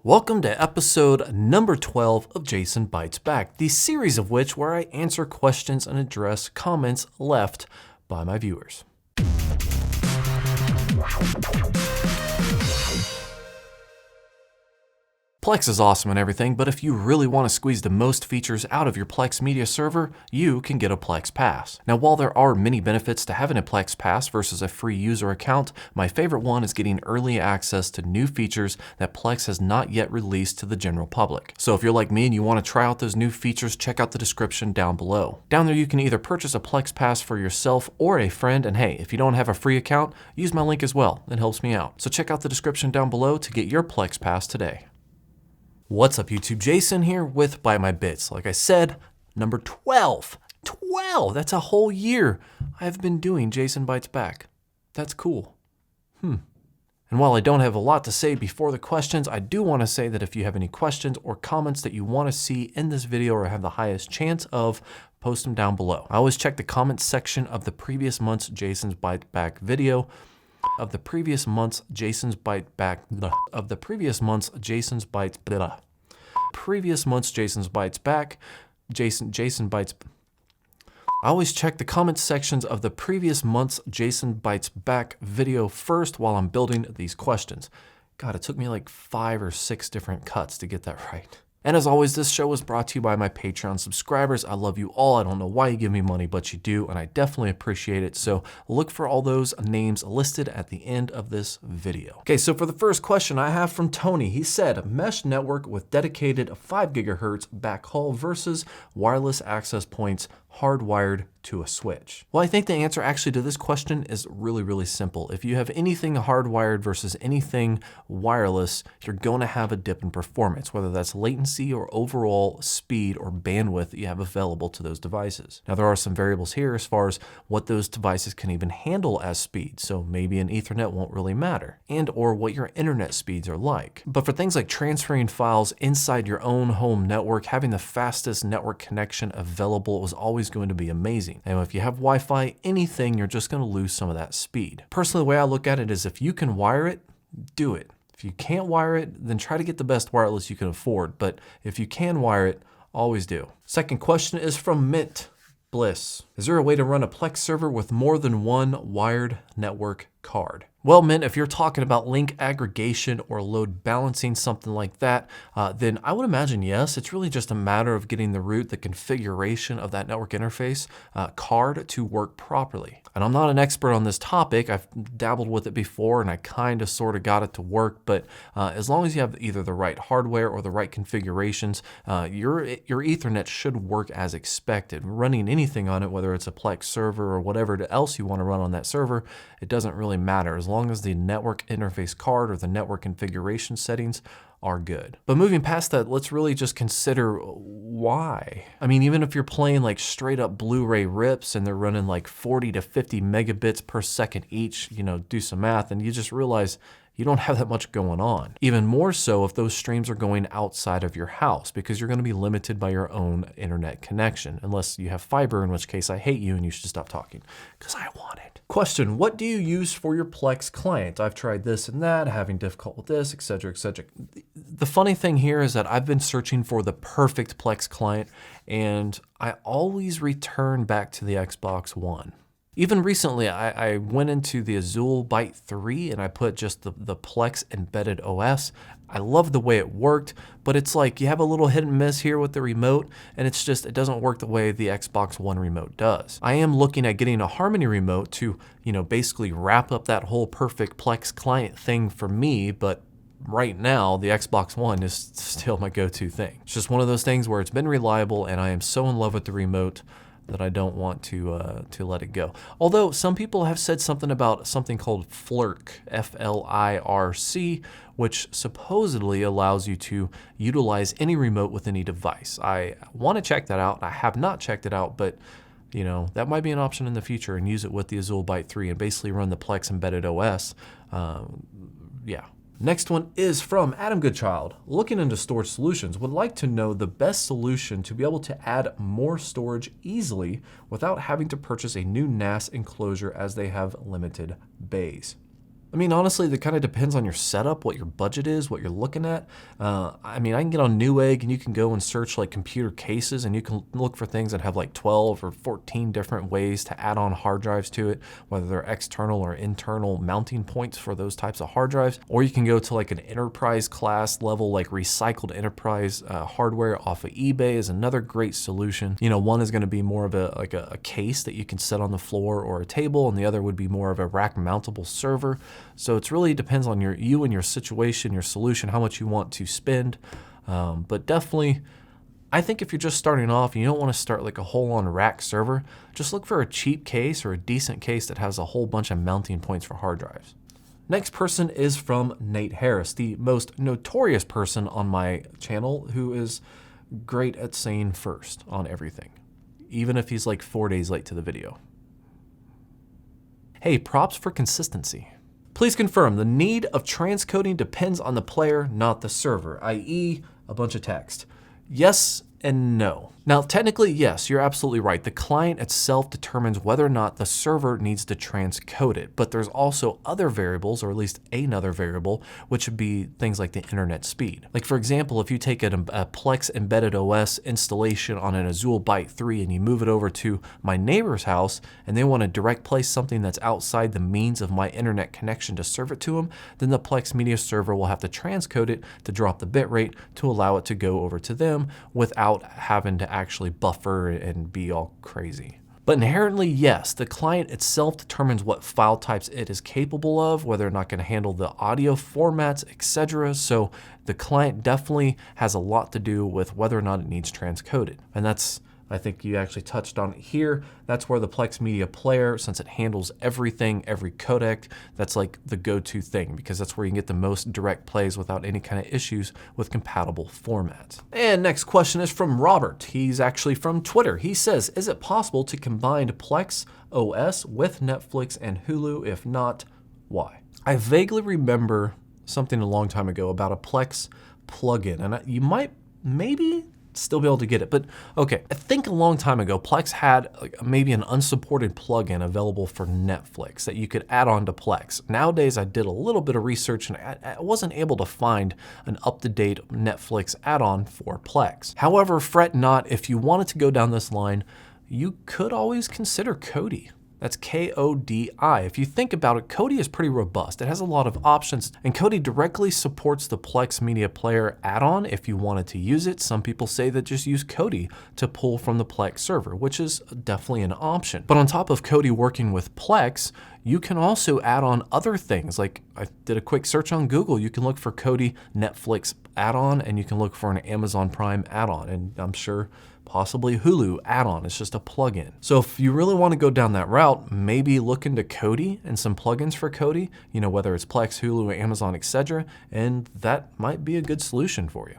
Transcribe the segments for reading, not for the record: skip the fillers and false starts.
Welcome to episode number 12 of Jason Bites Back, the series of which where I answer questions and address comments left by my viewers. Plex is awesome and everything, but if you really want to squeeze the most features out of your Plex media server, you can get a Plex Pass. Now, while there are many benefits to having a Plex Pass versus a free user account, my favorite one is getting early access to new features that Plex has not yet released to the general public. So if you're like me and you want to try out those new features, check out the description down below. Down there you can either purchase a Plex Pass for yourself or a friend, and hey, if you don't have a free account, use my link as well. It helps me out. So check out the description down below to get your Plex Pass today. What's up YouTube? Jason here with Byte My Bits. Like I said, number 12. 12! That's a whole year I've been doing Jason Bites Back. That's cool. And while I don't have a lot to say before the questions, I do want to say that if you have any questions or comments that you want to see in this video or have the highest chance of, post them down below. I always check the comments section of the previous month's Jason's Bite Back video. Of the previous month's Jason's Bite Back, of the previous month's Jason's Bites, previous month's Jason's Bites Back, Jason Bites. I always check the comments sections of the previous month's Jason Bites Back video first while I'm building these questions. God, it took me like 5 or 6 different cuts to get that right. And as always, this show is brought to you by my Patreon subscribers. I love you all. I don't know why you give me money, but you do, and I definitely appreciate it. So look for all those names listed at the end of this video. Okay, so for the first question I have from Tony, he said, mesh network with dedicated 5 gigahertz backhaul versus wireless access points hardwired to a switch. Well, I think the answer actually to this question is really simple. If you have anything hardwired versus anything wireless, you're going to have a dip in performance, whether that's latency or overall speed or bandwidth that you have available to those devices. Now, there are some variables here as far as what those devices can even handle as speed. So maybe an Ethernet won't really matter, and or what your internet speeds are like. But for things like transferring files inside your own home network, having the fastest network connection available is always going to be amazing. And if you have Wi-Fi, anything, you're just going to lose some of that speed. Personally, the way I look at it is if you can wire it, do it. If you can't wire it, then try to get the best wireless you can afford. But if you can wire it, always do. Second question is from Mint Bliss. Is there a way to run a Plex server with more than one wired network card? Well, Mint, if you're talking about link aggregation or load balancing, something like that, then I would imagine yes. It's really just a matter of getting the configuration of that network interface card to work properly. And I'm not an expert on this topic. I've dabbled with it before and I kind of sort of got it to work, but as long as you have either the right hardware or the right configurations, your Ethernet should work as expected. Running anything on it, whether it's a Plex server or whatever else you want to run on that server, it doesn't really matter as long as the network interface card or the network configuration settings are good. But moving past that, let's really just consider why. I mean, even if you're playing like straight up Blu-ray rips and they're running like 40 to 50 megabits per second each, do some math and you just realize you don't have that much going on. Even more so if those streams are going outside of your house because you're going to be limited by your own internet connection, unless you have fiber, in which case I hate you and you should stop talking because I want it. Question, what do you use for your Plex client? I've tried this and that, having difficulty with this, etc., etc. The funny thing here is that I've been searching for the perfect Plex client and I always return back to the Xbox One. Even recently, I went into the Azul Byte 3 and I put just the Plex embedded OS. I love the way it worked, but it's like you have a little hit and miss here with the remote, and it doesn't work the way the Xbox One remote does. I am looking at getting a Harmony remote to, basically wrap up that whole perfect Plex client thing for me, but right now, the Xbox One is still my go-to thing. It's just one of those things where it's been reliable and I am so in love with the remote that I don't want to let it go. Although some people have said something about something called FLIRC, F-L-I-R-C, which supposedly allows you to utilize any remote with any device. I want to check that out. I have not checked it out, but that might be an option in the future and use it with the Azul Byte 3 and basically run the Plex embedded OS. Yeah. Next one is from Adam Goodchild. Looking into storage solutions, would like to know the best solution to be able to add more storage easily without having to purchase a new NAS enclosure as they have limited bays. I mean, honestly, that kind of depends on your setup, what your budget is, what you're looking at. I mean, I can get on Newegg and you can go and search like computer cases and you can look for things that have like 12 or 14 different ways to add on hard drives to it, whether they're external or internal mounting points for those types of hard drives. Or you can go to like an enterprise class level, like recycled enterprise hardware off of eBay is another great solution. You know, one is going to be more of a case that you can set on the floor or a table, and the other would be more of a rack mountable server. So it really depends on you and your situation, your solution, how much you want to spend. But definitely, I think if you're just starting off and you don't want to start like a whole on rack server, just look for a cheap case or a decent case that has a whole bunch of mounting points for hard drives. Next person is from Nate Harris, the most notorious person on my channel who is great at saying first on everything, even if he's like 4 days late to the video. Hey, props for consistency. Please confirm the need of transcoding depends on the player, not the server, i.e. a bunch of text. Yes and no. Now, technically, yes, you're absolutely right. The client itself determines whether or not the server needs to transcode it, but there's also other variables, or at least another variable, which would be things like the internet speed. Like for example, if you take a Plex embedded OS installation on an Azul Byte 3 and you move it over to my neighbor's house and they want to direct place something that's outside the means of my internet connection to serve it to them, then the Plex media server will have to transcode it to drop the bitrate to allow it to go over to them without having to actually buffer and be all crazy. But inherently, yes, the client itself determines what file types it is capable of, whether or not going to handle the audio formats, etc. So the client definitely has a lot to do with whether or not it needs transcoded. And that's, I think you actually touched on it here. That's where the Plex Media Player, since it handles everything, every codec, that's like the go-to thing, because that's where you can get the most direct plays without any kind of issues with compatible formats. And next question is from Robert. He's actually from Twitter. He says, is it possible to combine Plex OS with Netflix and Hulu? If not, why? I vaguely remember something a long time ago about a Plex plugin, and you might maybe still be able to get it. But okay, I think a long time ago, Plex had like maybe an unsupported plugin available for Netflix that you could add on to Plex. Nowadays, I did a little bit of research and I wasn't able to find an up-to-date Netflix add-on for Plex. However, fret not, if you wanted to go down this line, you could always consider Kodi. That's K-O-D-I. If you think about it, Kodi is pretty robust. It has a lot of options, and Kodi directly supports the Plex Media Player add-on if you wanted to use it. Some people say that just use Kodi to pull from the Plex server, which is definitely an option. But on top of Kodi working with Plex, you can also add on other things. Like I did a quick search on Google. You can look for Kodi Netflix add-on, and you can look for an Amazon Prime add-on, and I'm sure possibly Hulu add-on. It's just a plugin. So if you really want to go down that route, maybe look into Kodi and some plugins for Kodi, you know, whether it's Plex, Hulu, Amazon, etc., and that might be a good solution for you.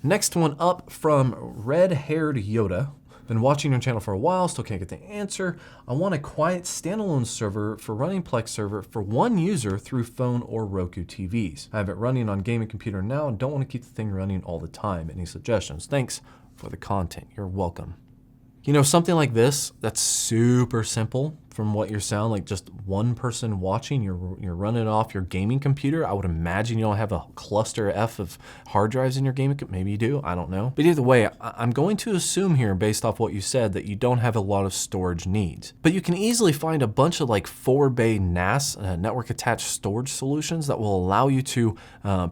Next one up from Red-Haired Yoda. Been watching your channel for a while, still can't get the answer. I want a quiet standalone server for running Plex server for one user through phone or Roku TVs. I have it running on gaming computer now and don't want to keep the thing running all the time. Any suggestions? Thanks for the content. You're welcome. You know, something like this, that's super simple from what you sound like, just one person watching, you're running it off your gaming computer. I would imagine you don't have a cluster F of hard drives in your gaming computer. Maybe you do, I don't know. But either way, I'm going to assume here, based off what you said, that you don't have a lot of storage needs. But you can easily find a bunch of like 4-bay NAS, network attached storage solutions that will allow you to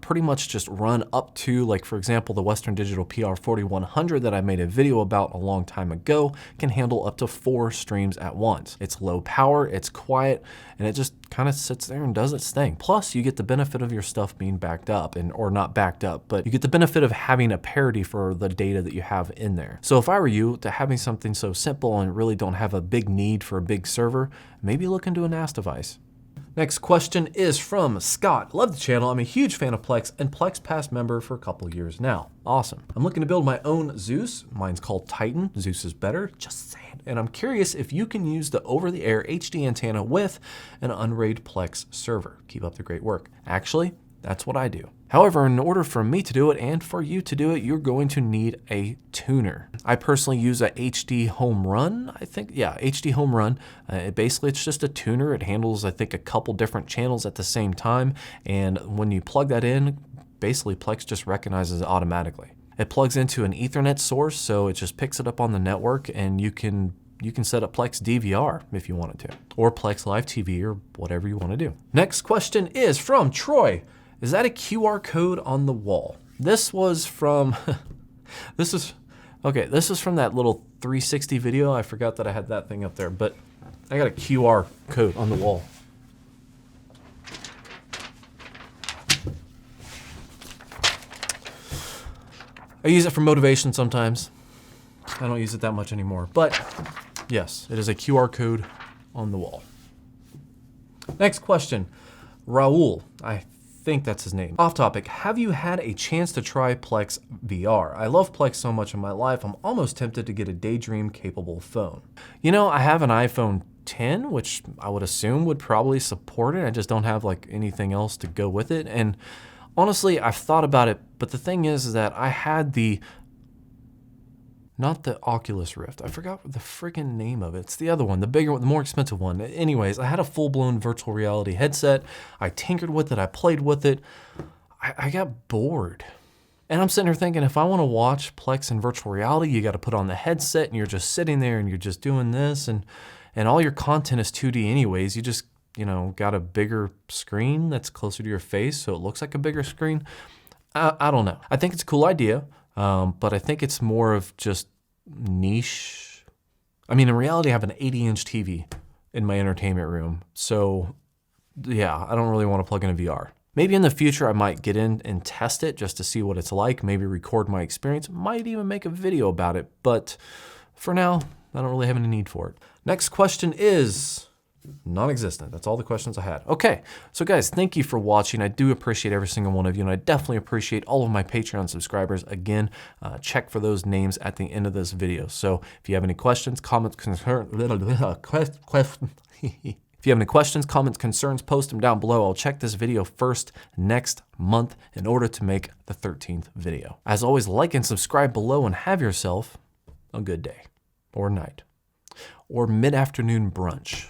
pretty much just run up to, like for example, the Western Digital PR4100 that I made a video about a long time ago can handle up to 4 streams at once. It's low power, it's quiet, and it just kind of sits there and does its thing. Plus, you get the benefit of your stuff being backed up, or not backed up, but you get the benefit of having a parity for the data that you have in there. So if I were you, to having something so simple and really don't have a big need for a big server, maybe look into a NAS device. Next question is from Scott. Love the channel. I'm a huge fan of Plex and Plex Pass member for a couple of years now. Awesome. I'm looking to build my own Zeus. Mine's called Titan. Zeus is better. Just saying. And I'm curious if you can use the over-the-air HD antenna with an unraid Plex server. Keep up the great work. Actually, that's what I do. However, in order for me to do it and for you to do it, you're going to need a tuner. I personally use a HD Home Run, I think. Yeah, HD Home Run. Basically, it's just a tuner. It handles, I think, a couple different channels at the same time. And when you plug that in, basically Plex just recognizes it automatically. It plugs into an Ethernet source, so it just picks it up on the network, and you can set up Plex DVR if you wanted to, or Plex Live TV, or whatever you want to do. Next question is from Troy. Is that a QR code on the wall? This was from, this is from that little 360 video. I forgot that I had that thing up there, but I got a QR code on the wall. I use it for motivation sometimes. I don't use it that much anymore, but yes, it is a QR code on the wall. Next question, Raul, I think that's his name. Off topic, have you had a chance to try Plex VR? I love Plex so much in my life, I'm almost tempted to get a Daydream capable phone. You know, I have an iPhone 10, which I would assume would probably support it. I just don't have like anything else to go with it. And honestly, I've thought about it, but the thing is that I had not the Oculus Rift. I forgot the freaking name of it. It's the other one, the bigger one, the more expensive one. Anyways, I had a full-blown virtual reality headset. I tinkered with it. I played with it. I got bored. And I'm sitting here thinking, if I want to watch Plex in virtual reality, you got to put on the headset and you're just sitting there and you're just doing this, and all your content is 2D anyways. You just, got a bigger screen that's closer to your face, so it looks like a bigger screen. I don't know. I think it's a cool idea. But I think it's more of just niche. I mean, in reality, I have an 80-inch TV in my entertainment room. So yeah, I don't really want to plug in a VR. Maybe in the future, I might get in and test it just to see what it's like, maybe record my experience, might even make a video about it. But for now, I don't really have any need for it. Next question is non-existent. That's all the questions I had. Okay, so guys, thank you for watching. I do appreciate every single one of you, and I definitely appreciate all of my Patreon subscribers. Again, check for those names at the end of this video. So if you have any questions, comments, concerns, if you have any questions, comments, concerns, post them down below. I'll check this video first next month in order to make the 13th video. As always, like and subscribe below, and have yourself a good day, or night, or mid-afternoon brunch.